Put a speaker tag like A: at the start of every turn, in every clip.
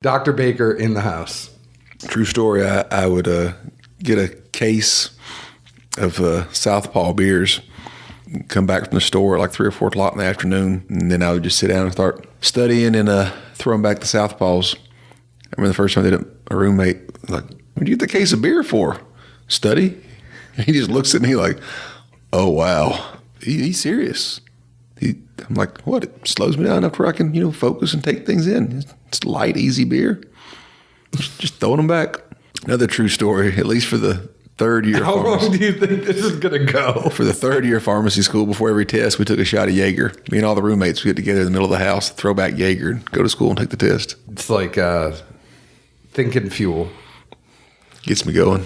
A: Dr. Baker in the house.
B: True story. I would get a case of Southpaw beers, come back from the store at like 3 or 4 o'clock in the afternoon, and then I would just sit down and start studying and throwing back the Southpaws. I remember the first time I did it, a roommate like, "What'd you get the case of beer for? Study?" And he just looks at me like, "Oh wow, he's serious." I'm like, "What? It slows me down enough where I can, focus and take things in. It's light, easy beer. Just throwing them back." Another true story, at least for the third year.
A: How long do you think this is going to go?
B: For the third year of pharmacy school, before every test, we took a shot of Jaeger. Me and all the roommates, we get together in the middle of the house, throw back Jaeger, and go to school and take the test.
A: It's like thinking fuel.
B: Gets me going.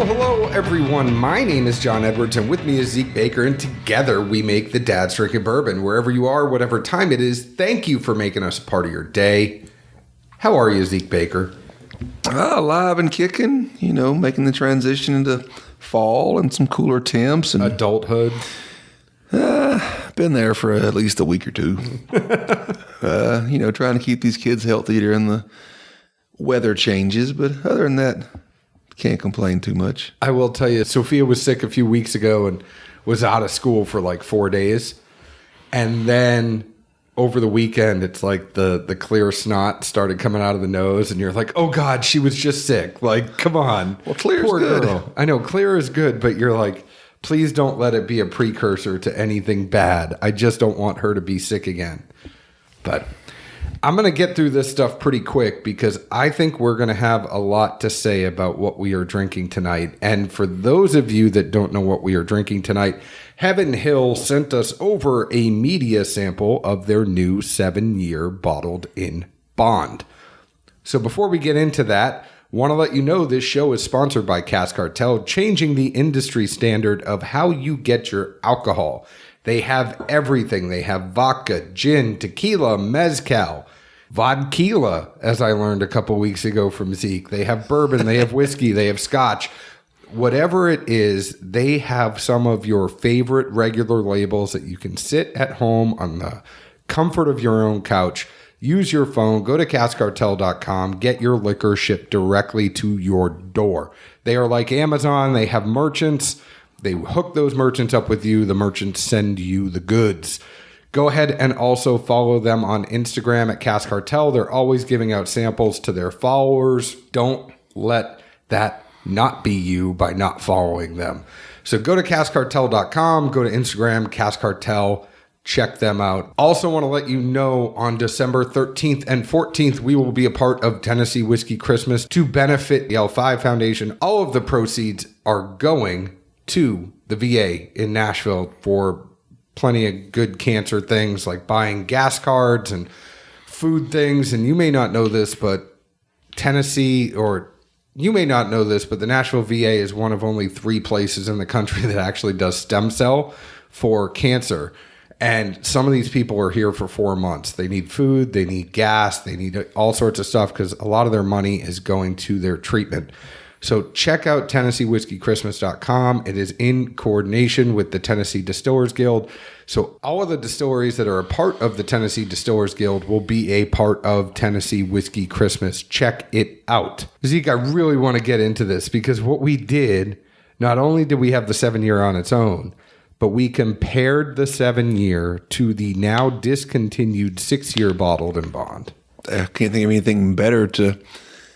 A: Hello, everyone. My name is John Edwards, and with me is Zeke Baker, and together we make the Dad's Drinking Bourbon. Wherever you are, whatever time it is, thank you for making us a part of your day. How are you, Zeke Baker?
B: Alive and kicking, making the transition into fall and some cooler temps. And
A: adulthood.
B: Been there for at least a week or two. Trying to keep these kids healthy during the weather changes, but other than that, can't complain too much.
A: I will tell you, Sophia was sick a few weeks ago and was out of school for like 4 days. And then over the weekend, it's like the clear snot started coming out of the nose. And you're like, oh, God, she was just sick. Like, come on.
B: Well, Clear's good.
A: Girl. I know, Clear is good. But you're like, please don't let it be a precursor to anything bad. I just don't want her to be sick again. But I'm going to get through this stuff pretty quick because I think we're going to have a lot to say about what we are drinking tonight. And for those of you that don't know what we are drinking tonight, Heaven Hill sent us over a media sample of their new 7-year bottled in bond. So before we get into that, want to let you know this show is sponsored by Cask Cartel, changing the industry standard of how you get your alcohol. They have everything. They have vodka, gin, tequila, mezcal, vodquila, as I learned a couple weeks ago from Zeke. They have bourbon, they have whiskey, they have scotch. Whatever it is, they have some of your favorite regular labels that you can sit at home on the comfort of your own couch. Use your phone, go to caskcartel.com, get your liquor shipped directly to your door. They are like Amazon. They have merchants. They hook those merchants up with you. The merchants send you the goods. Go ahead and also follow them on Instagram at Cask Cartel. They're always giving out samples to their followers. Don't let that not be you by not following them. So go to caskcartel.com, go to Instagram, Cask Cartel, check them out. Also want to let you know on December 13th and 14th, we will be a part of Tennessee Whiskey Christmas to benefit the L5 Foundation. All of the proceeds are going to the VA in Nashville for plenty of good cancer things like buying gas cards and food things. And you may not know this, but the Nashville VA is one of only 3 places in the country that actually does stem cell for cancer. And some of these people are here for 4 months. They need food, they need gas, they need all sorts of stuff because a lot of their money is going to their treatment. So check out TennesseeWhiskeyChristmas.com. It is in coordination with the Tennessee Distillers Guild. So all of the distilleries that are a part of the Tennessee Distillers Guild will be a part of Tennessee Whiskey Christmas. Check it out. Zeke, I really want to get into this because what we did, not only did we have the 7-year on its own, but we compared the 7-year to the now discontinued 6-year bottled in bond.
B: I can't think of anything better to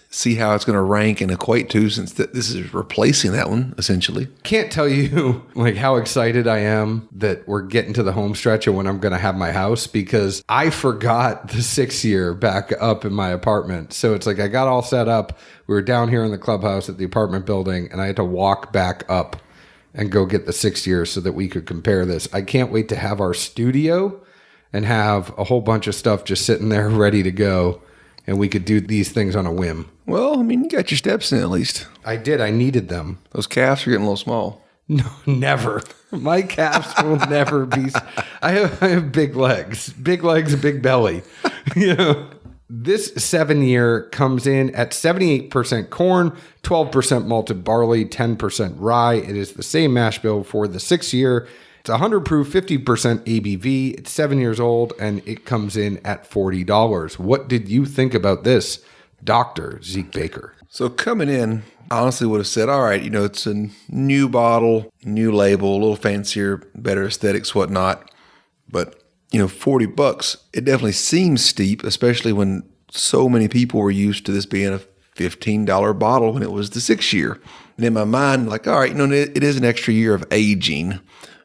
B: see how it's going to rank and equate to since this is replacing that one, essentially.
A: Can't tell you like how excited I am that we're getting to the home stretch of when I'm going to have my house because I forgot the 6-year back up in my apartment. So it's like I got all set up. We were down here in the clubhouse at the apartment building and I had to walk back up and go get the 6-year so that we could compare this. I can't wait to have our studio and have a whole bunch of stuff just sitting there ready to go. And we could do these things on a whim.
B: Well, I mean, you got your steps in at least.
A: I did. I needed them.
B: Those calves are getting a little small.
A: No, never. My calves will never be. I have big legs, and big belly. You know, this 7-year comes in at 78% corn, 12% malted barley, 10% rye. It is the same mash bill for the 6-year. It's 100 proof, 50% ABV. It's 7 years old, and it comes in at $40. What did you think about this, Dr. Zeke Baker?
B: So coming in, I honestly would have said, all right, it's a new bottle, new label, a little fancier, better aesthetics, whatnot. But, $40, it definitely seems steep, especially when so many people were used to this being a $15 bottle when it was the 6-year. And in my mind, like, all right, it is an extra year of aging,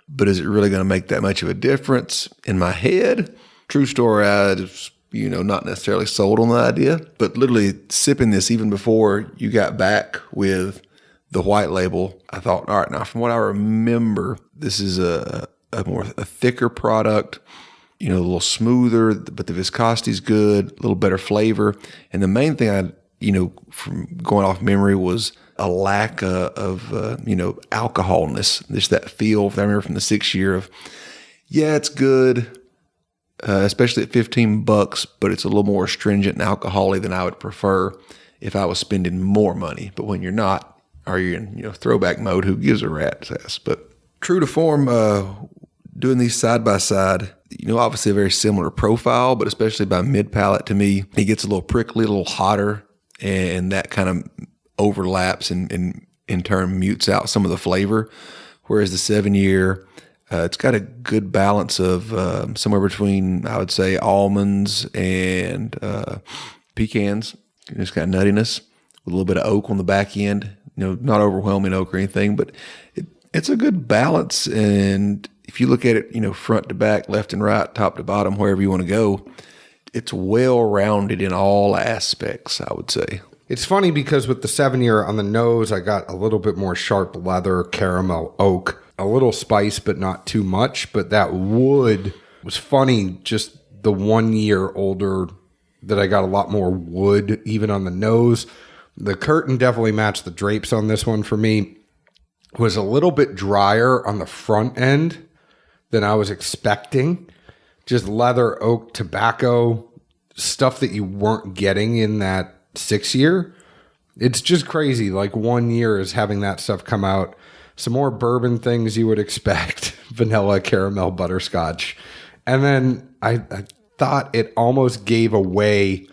B: but is it really going to make that much of a difference? In my head, true story, I was, not necessarily sold on the idea, but literally sipping this even before you got back with the white label, I thought, all right, now from what I remember, this is a thicker product, a little smoother, but the viscosity is good, a little better flavor. And the main thing from going off memory was a lack of alcoholness, just that feel I remember from the 6-year of, yeah, it's good, especially at $15, but it's a little more astringent and alcoholic than I would prefer if I was spending more money. But when you're not, or you're in throwback mode, who gives a rat's ass? But true to form, doing these side by side, obviously a very similar profile, but especially by mid palate to me, it gets a little prickly, a little hotter, and that kind of overlaps and in turn mutes out some of the flavor. Whereas the 7-year, it's got a good balance of somewhere between, I would say, almonds and pecans. It's got nuttiness with a little bit of oak on the back end. Not overwhelming oak or anything, but it's a good balance. And if you look at it, front to back, left and right, top to bottom, wherever you want to go, it's well-rounded in all aspects, I would say.
A: It's funny because with the 7-year on the nose, I got a little bit more sharp leather, caramel, oak, a little spice, but not too much. But that wood was funny, just the 1 year older that I got a lot more wood, even on the nose. The curtain definitely matched the drapes on this one for me. It was a little bit drier on the front end than I was expecting. Just leather, oak, tobacco, stuff that you weren't getting in that 6-year. It's just crazy. Like 1 year is having that stuff come out. Some more bourbon things you would expect. Vanilla, caramel, butterscotch. And then I thought it almost gave away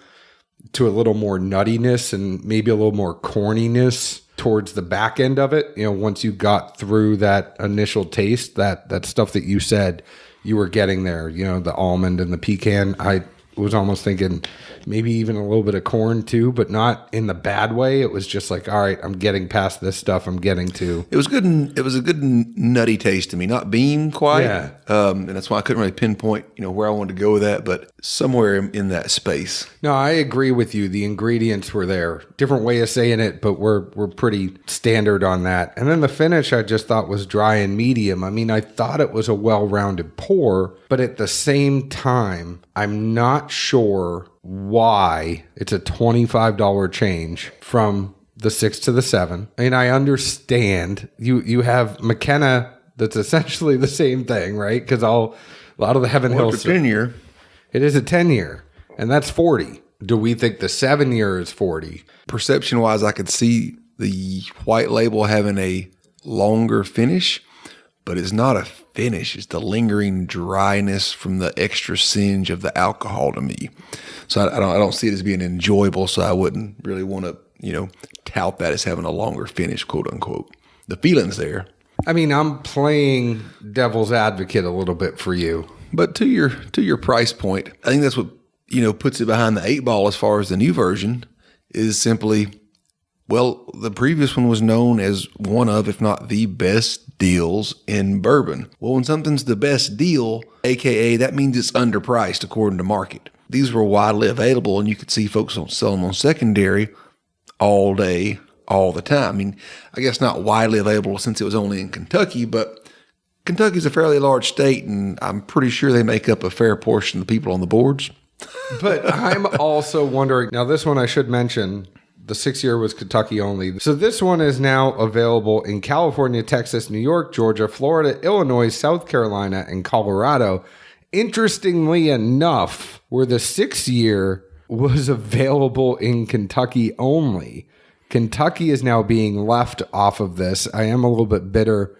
A: to a little more nuttiness and maybe a little more corniness towards the back end of it. Once you got through that initial taste, that stuff that you said you were getting there, the almond and the pecan, I was almost thinking maybe even a little bit of corn too, but not in the bad way. It was just like, all right, I'm getting past this stuff. I'm getting to.
B: It was good. It was a good nutty taste to me, not bean quite.
A: Yeah.
B: And that's why I couldn't really pinpoint, where I wanted to go with that, but somewhere in that space.
A: No, I agree with you. The ingredients were there. Different way of saying it, but we're pretty standard on that. And then the finish I just thought was dry and medium. I mean, I thought it was a well-rounded pour, but at the same time, I'm not sure why it's a $25 change from the 6 to the 7. And I understand you have McKenna that's essentially the same thing, right? Because a lot of the Heaven Hill.
B: It's a 10-year.
A: It is a 10-year, and that's 40. Do we think the 7-year is 40?
B: Perception-wise, I could see the white label having a longer finish, but it's not a finish. It's the lingering dryness from the extra singe of the alcohol to me. So I don't see it as being enjoyable, so I wouldn't really want to, tout that as having a longer finish, quote unquote. The feeling's there.
A: I mean, I'm playing devil's advocate a little bit for you.
B: But to your price point, I think that's what, puts it behind the 8 ball as far as the new version is simply, well, the previous one was known as one of, if not the best deals in bourbon. Well, when something's the best deal, AKA that means it's underpriced according to market. These were widely available, and you could see folks selling them on secondary all day, all the time. I mean, I guess not widely available since it was only in Kentucky, but Kentucky's a fairly large state, and I'm pretty sure they make up a fair portion of the people on the boards.
A: But I'm also wondering, now this one I should mention, The 6-year was Kentucky only. So this one is now available in California, Texas, New York, Georgia, Florida, Illinois, South Carolina, and Colorado. Interestingly enough, where the 6-year was available in Kentucky only, Kentucky is now being left off of this. I am a little bit bitter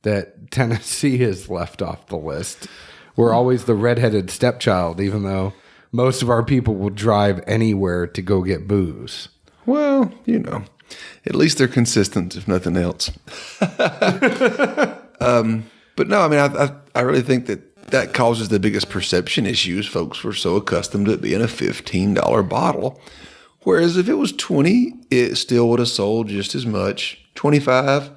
A: that Tennessee is left off the list. We're always the redheaded stepchild, even though most of our people will drive anywhere to go get booze.
B: Well, at least they're consistent, if nothing else. But no, I mean, I really think that causes the biggest perception issues. Folks were so accustomed to it being a $15 bottle. Whereas if it was 20, it still would have sold just as much. 25,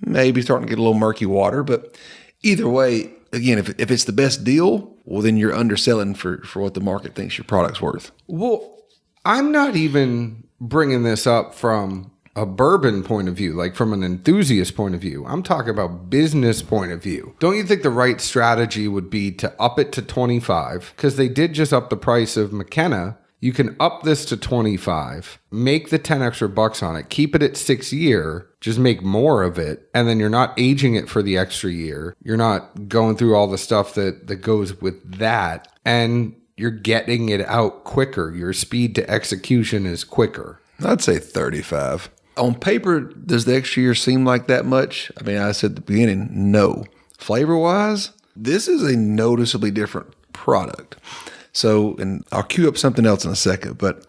B: maybe starting to get a little murky water. But either way, again, if it's the best deal, well, then you're underselling for what the market thinks your product's worth.
A: Well, I'm not even bringing this up from a bourbon point of view, like from an enthusiast point of view. I'm talking about business point of view. Don't you think the right strategy would be to up it to 25? Because they did just up the price of McKenna. You can up this to 25, make the 10 extra bucks on it, keep it at 6-year, just make more of it, and then you're not aging it for the extra year. You're not going through all the stuff that goes with that, and you're getting it out quicker. Your speed to execution is quicker.
B: I'd say 35. On paper, does the extra year seem like that much? I mean, I said at the beginning, no. Flavor-wise, this is a noticeably different product. So, and I'll cue up something else in a second, but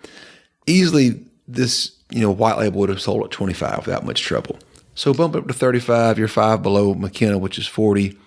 B: easily this, white label would have sold at 25 without much trouble. So bump it up to 35, you're 5 below McKenna, which is 40.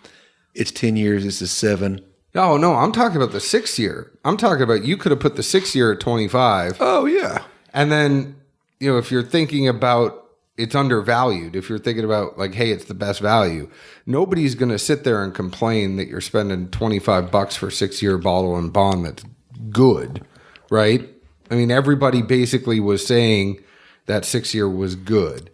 B: It's 10 years, it's a 7.
A: Oh, no, I'm talking about the 6-year. I'm talking about you could have put the 6-year at 25.
B: Oh, yeah.
A: And then, if you're thinking about it's undervalued, if you're thinking about like, hey, it's the best value, nobody's going to sit there and complain that you're spending $25 for a 6-year bottle and bond that's good, right? I mean, everybody basically was saying that 6-year was good.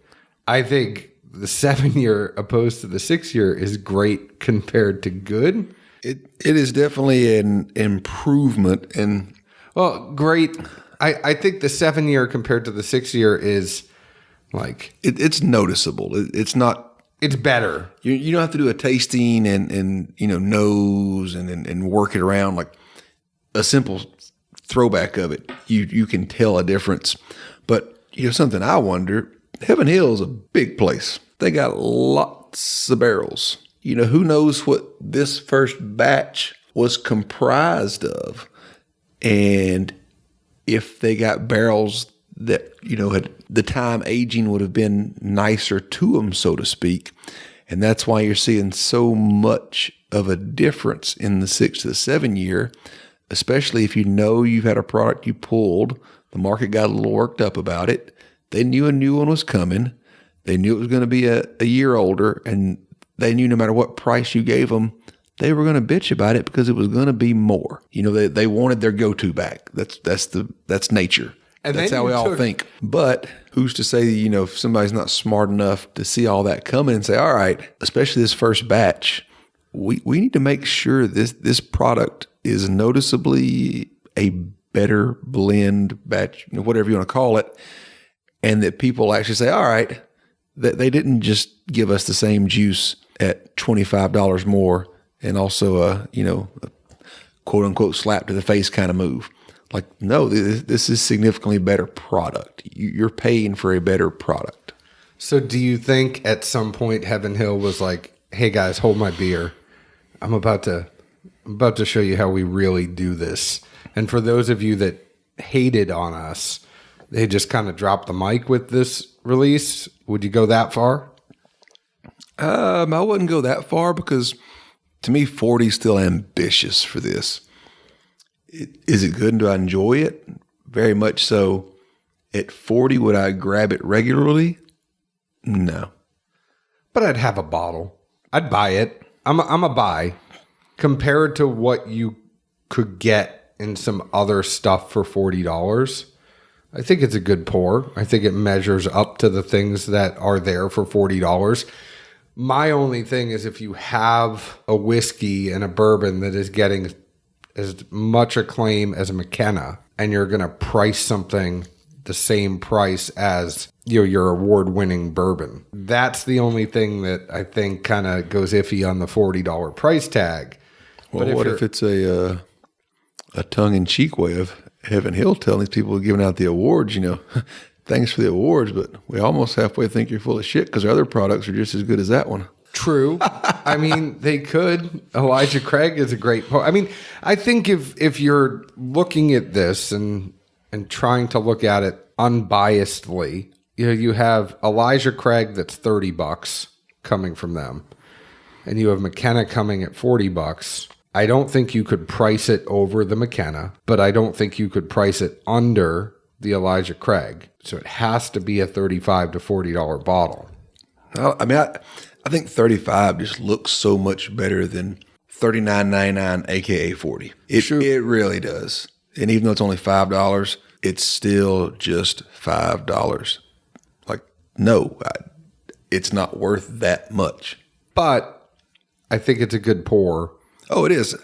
A: I think the 7-year opposed to the 6-year is great compared to good.
B: It is definitely an improvement. And
A: well, great. I think the 7-year compared to the 6-year is like
B: it's noticeable. It's not.
A: It's better.
B: You don't have to do a tasting and nose and work it around. Like a simple throwback of it, you can tell a difference. But something I wonder. Heaven Hill is a big place. They got lots of barrels. Who knows what this first batch was comprised of, and if they got barrels that, had the time aging would have been nicer to them, so to speak. And that's why you're seeing so much of a difference in the 6 to the 7-year, especially if you've had a product you pulled, the market got a little worked up about it. They knew a new one was coming. They knew it was going to be a year older, and they knew no matter what price you gave them, they were going to bitch about it because it was going to be more. They wanted their go-to back. That's nature. And that's how we all think. But who's to say, if somebody's not smart enough to see all that coming and say, all right, especially this first batch, we need to make sure this product is noticeably a better blend batch, whatever you want to call it, and that people actually say, all right, that they didn't just give us the same juice at $25 more and also a quote unquote slap to the face kind of move. Like, no, this is significantly better product. You're paying for a better product.
A: So do you think at some point Heaven Hill was like, hey guys, hold my beer. I'm about to show you how we really do this. And for those of you that hated on us, they just kind of dropped the mic with this release. Would you go that far?
B: I wouldn't go that far because to me, 40 is still ambitious for this. Is it good and do I enjoy it? Very much so. At 40, would I grab it regularly? No.
A: But I'd have a bottle. I'd buy it. I'm a buy. Compared to what you could get in some other stuff for $40, I think it's a good pour. I think it measures up to the things that are there for $40. My only thing is if you have a whiskey and a bourbon that is getting as much acclaim as a McKenna and you're going to price something the same price as your award-winning bourbon. That's the only thing that I think kind of goes iffy on the $40 price tag.
B: Well, but what if it's a tongue-in-cheek way of Heaven Hill telling these people giving out the awards, thanks for the awards, but we almost halfway think you're full of shit because our other products are just as good as that one.
A: True. I mean, they could. Elijah Craig is a great poet. I mean, I think if you're looking at this and trying to look at it unbiasedly, you have Elijah Craig that's $30 coming from them, and you have McKenna coming at $40. I don't think you could price it over the McKenna, but I don't think you could price it under the Elijah Craig. So it has to be a $35 to $40 bottle.
B: I think 35 just looks so much better than $39.99, aka 40. It really does. And even though it's only $5, it's still just $5. Like, no, it's not worth that much.
A: But I think it's a good pour.
B: Oh, it is.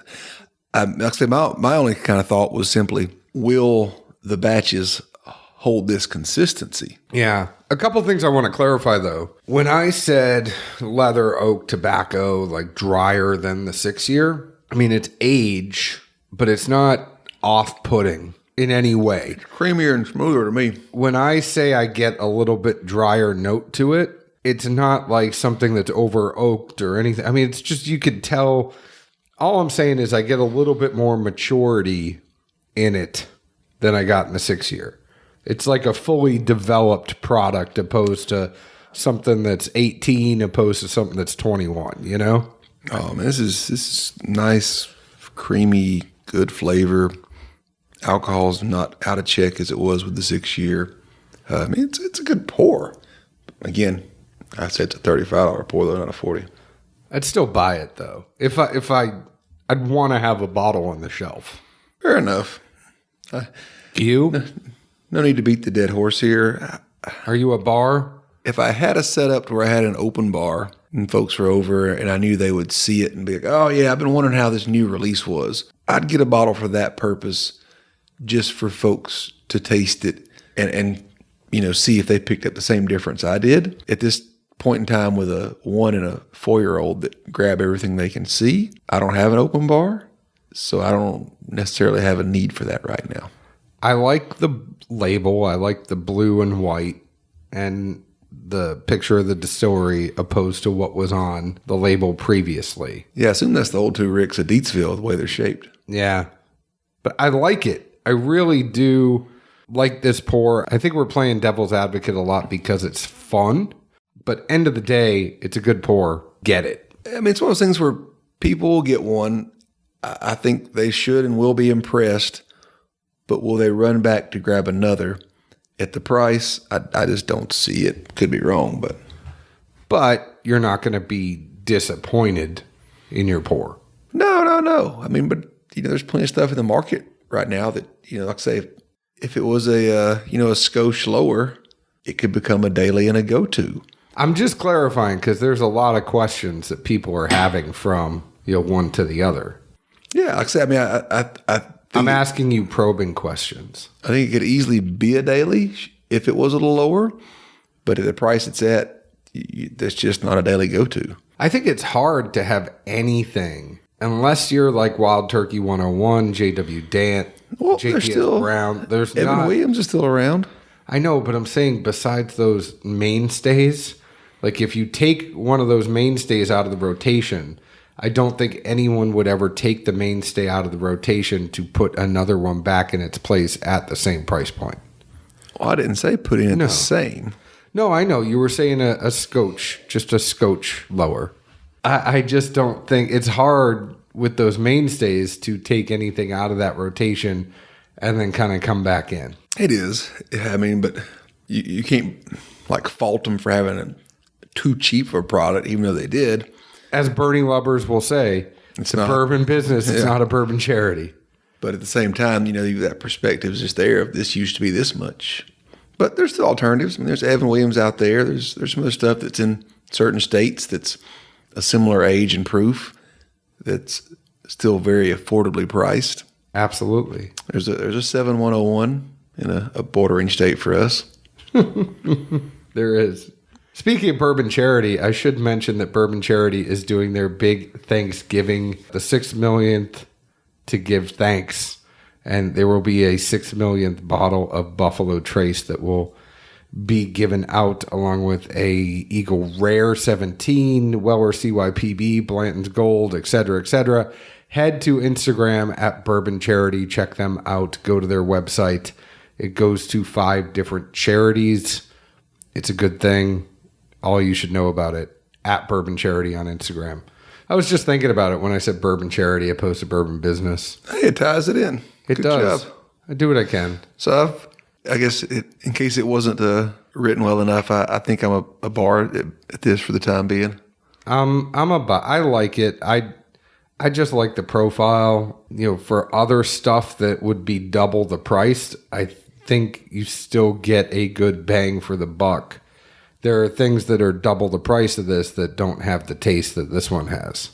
B: Like I said, my only kind of thought was simply, will the batches hold this consistency?
A: Yeah. A couple things I want to clarify, though. When I said leather oak tobacco, like drier than the 6-year, I mean, it's age, but it's not off-putting in any way.
B: It's creamier and smoother to me.
A: When I say I get a little bit drier note to it, it's not like something that's over oaked or anything. I mean, it's just, you could tell. All I'm saying is I get a little bit more maturity in it than I got in the 6-year. It's like a fully developed product opposed to something that's 18 opposed to something that's 21,
B: Oh, man, this is nice, creamy, good flavor. Alcohol's not out of check as it was with the 6-year. I mean, it's a good pour. Again, I said it's a $35 pour, though, not a $40.
A: I'd still buy it, though. I'd want to have a bottle on the shelf.
B: Fair enough.
A: You?
B: No need to beat the dead horse here.
A: Are you a bar?
B: If I had a setup where I had an open bar and folks were over and I knew they would see it and be like, oh, yeah, I've been wondering how this new release was, I'd get a bottle for that purpose, just for folks to taste it and see if they picked up the same difference I did. At this point in time with a 1 and a 4-year-old that grab everything they can see, I don't have an open bar, so I don't necessarily have a need for that right now.
A: I like the label. I like the blue and white and the picture of the distillery opposed to what was on the label previously.
B: Yeah, I assume that's the old 2 Ricks of Deatsville, the way they're shaped.
A: Yeah, but I like it. I really do like this pour. I think we're playing devil's advocate a lot because it's fun, but end of the day, it's a good pour. Get it.
B: I mean, it's one of those things where people will get one. I think they should and will be impressed, but will they run back to grab another? At the price, I just don't see it. Could be wrong,
A: but you're not going to be disappointed in your pour.
B: No. I mean, but there's plenty of stuff in the market right now that like I say, if it was a skosh lower, it could become a daily and a go-to.
A: I'm just clarifying because there's a lot of questions that people are having from one to the other.
B: Yeah, like I said, I mean,
A: I'm asking you probing questions.
B: I think it could easily be a daily if it was a little lower, but at the price it's at, that's just not a daily go-to.
A: I think it's hard to have anything unless you're like Wild Turkey 101, J.W. Dant, JPS Brown. There's
B: Evan Williams is still around.
A: I know, but I'm saying besides those mainstays, like if you take one of those mainstays out of the rotation, I don't think anyone would ever take the mainstay out of the rotation to put another one back in its place at the same price point.
B: Well, I didn't say putting it the same.
A: No, I know. You were saying a scotch, just a scotch lower. I just don't think it's hard with those mainstays to take anything out of that rotation and then kind of come back in.
B: It is. I mean, but you can't like fault them for having too cheap of a product, even though they did.
A: As Bernie lovers will say, it's a bourbon business. It's not a bourbon charity.
B: But at the same time, that perspective is just there. If this used to be this much, but there's still alternatives. I mean, there's Evan Williams out there. There's some other stuff that's in certain states that's a similar age and proof that's still very affordably priced.
A: Absolutely.
B: There's a 7101 in a bordering state for us.
A: There is. Speaking of Bourbon Charity, I should mention that Bourbon Charity is doing their big Thanksgiving, the 6 millionth to give thanks. And there will be a 6 millionth bottle of Buffalo Trace that will be given out along with a Eagle Rare 17, Weller CYPB, Blanton's Gold, etc., etc. Head to Instagram at Bourbon Charity. Check them out. Go to their website. It goes to 5 different charities. It's a good thing. All you should know about it, at Bourbon Charity on Instagram. I was just thinking about it when I said Bourbon Charity opposed to Bourbon Business.
B: Hey, it ties it in.
A: It
B: Good
A: does.
B: job.
A: I do what I can.
B: So I guess in case it wasn't written well enough, I think I'm a bar at this for the time being.
A: I like it. I just like the profile. For other stuff that would be double the price, I think you still get a good bang for the buck. There are things that are double the price of this that don't have the taste that this one has.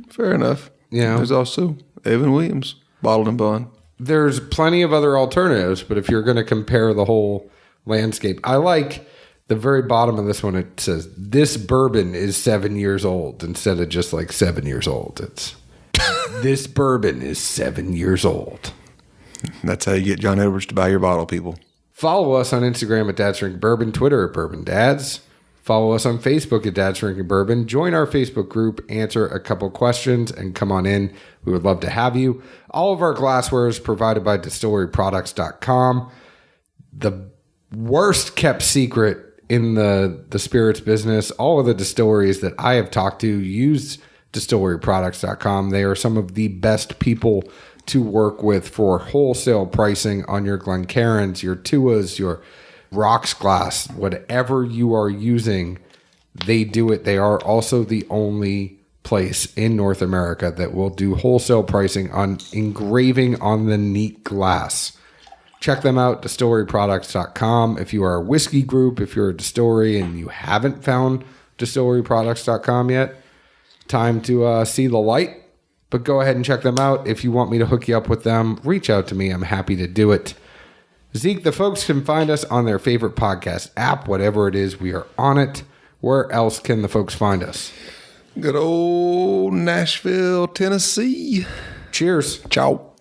B: Fair enough.
A: Yeah.
B: There's also Evan Williams, bottled and bond.
A: There's plenty of other alternatives, but if you're going to compare the whole landscape, I like the very bottom of this one. It says, this bourbon is 7 years old instead of just like 7 years old. It's this bourbon is 7 years old.
B: That's how you get John Edwards to buy your bottle, people.
A: Follow us on Instagram at Dad's Drinking Bourbon, Twitter at Bourbon Dads. Follow us on Facebook at Dad's Drinking Bourbon. Join our Facebook group, answer a couple questions, and come on in. We would love to have you. All of our glassware is provided by distilleryproducts.com. The worst kept secret in the spirits business, all of the distilleries that I have talked to use distilleryproducts.com. They are some of the best people to work with for wholesale pricing on your Glencairns, your Tuas, your rocks glass, whatever you are using, they do it. They are also the only place in North America that will do wholesale pricing on engraving on the neat glass. Check them out, distilleryproducts.com. If you are a whiskey group, if you're a distillery and you haven't found distilleryproducts.com yet, time to see the light. But go ahead and check them out. If you want me to hook you up with them, reach out to me. I'm happy to do it. Zeke, the folks can find us on their favorite podcast app, whatever it is, we are on it. Where else can the folks find us?
B: Good old Nashville, Tennessee.
A: Cheers.
B: Ciao.